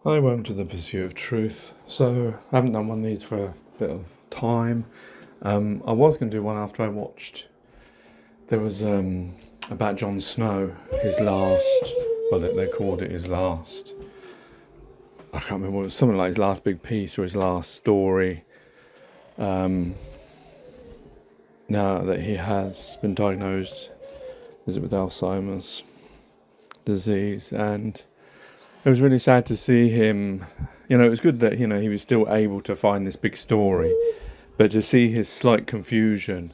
Hi, welcome to the Pursuit of Truth. So, I haven't done one of these for a bit of time. I was going to do one after I watched. There was about Jon Snow, his last. Well, they called it his last. I can't remember. It was something like his last big piece or his last story. Now that he has been diagnosed, is it with Alzheimer's disease, and it was really sad to see him. It was good that, he was still able to find this big story, but to see his slight confusion.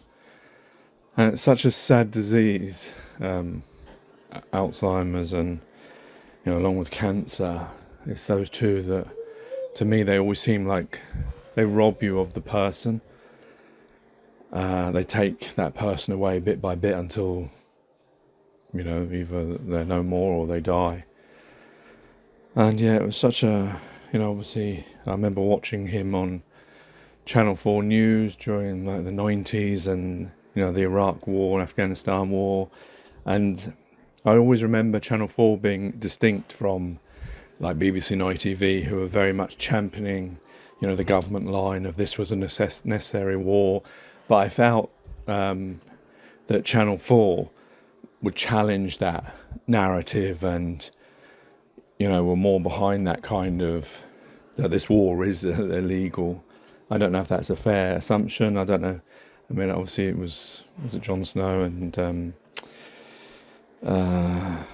And it's such a sad disease, Alzheimer's and, along with cancer. It's those two that, to me, they always seem like they rob you of the person. They take that person away bit by bit until, either they're no more or they die. And yeah, it was such a, obviously, I remember watching him on Channel 4 News during the 90s and, the Iraq War and Afghanistan War. And I always remember Channel 4 being distinct from like BBC and ITV, who were very much championing, the government line of this was a necessary war. But I felt that Channel 4 would challenge that narrative and, were more behind that kind of, that this war is illegal. I don't know if that's a fair assumption. I don't know. I mean, obviously it was it Jon Snow and, I've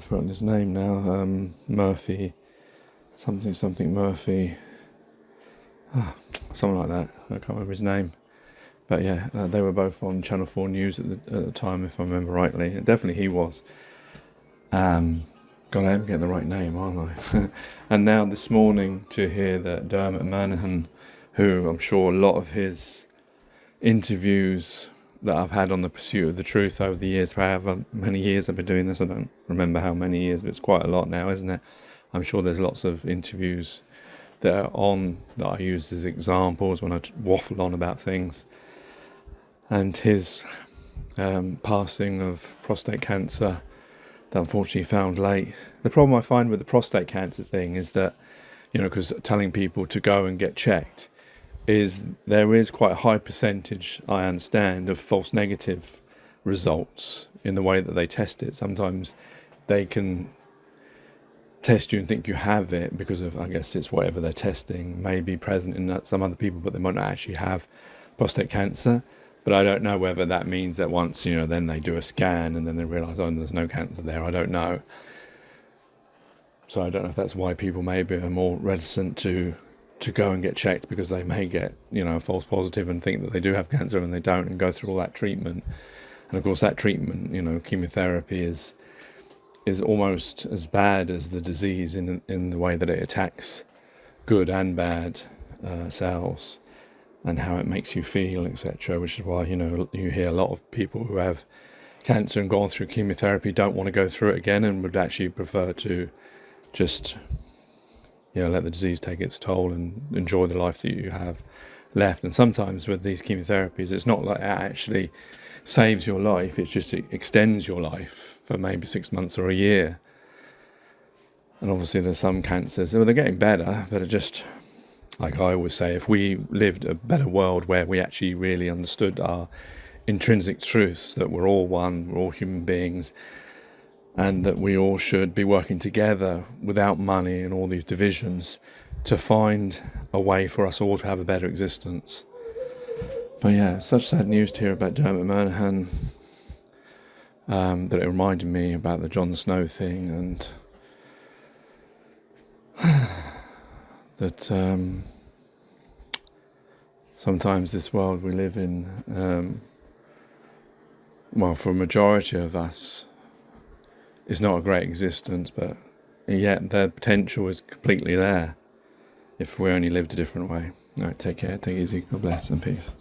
forgotten his name now, Murphy, something Murphy, something like that. I can't remember his name. But yeah, they were both on Channel 4 News at the time, if I remember rightly. Definitely he was. God, I am getting the right name, aren't I? And now this morning to hear that Dermot Murnaghan, who I'm sure a lot of his interviews that I've had on the Pursuit of the Truth over the years, for however many years I've been doing this, I don't remember how many years, but it's quite a lot now, isn't it? I'm sure there's lots of interviews that are on that I use as examples when I waffle on about things. And his passing of prostate cancer, that unfortunately found late. The problem I find with the prostate cancer thing is that, because telling people to go and get checked, is there is quite a high percentage, I understand, of false negative results in the way that they test it. Sometimes they can test you and think you have it because of, I guess it's whatever they're testing, may be present in some other people, but they might not actually have prostate cancer. But I don't know whether that means that once, then they do a scan and then they realise, oh, there's no cancer there. I don't know. So I don't know if that's why people maybe are more reticent to go and get checked, because they may get, a false positive and think that they do have cancer and they don't, and go through all that treatment. And of course that treatment, chemotherapy is almost as bad as the disease in the way that it attacks good and bad cells, and how it makes you feel, etc. Which is why, you hear a lot of people who have cancer and gone through chemotherapy don't want to go through it again and would actually prefer to just, let the disease take its toll and enjoy the life that you have left. And sometimes with these chemotherapies, it's not like it actually saves your life, it just extends your life for maybe 6 months or a year. And obviously there's some cancers, they're getting better, but it just, like I always say, if we lived a better world where we actually really understood our intrinsic truths, that we're all one, we're all human beings, and that we all should be working together without money and all these divisions to find a way for us all to have a better existence. But yeah, such sad news to hear about Dermot Murnaghan, that it reminded me about the Jon Snow thing, and that sometimes this world we live in, for a majority of us, is not a great existence, but yet the potential is completely there if we only lived a different way. All right, take care, take it easy, God bless, and peace.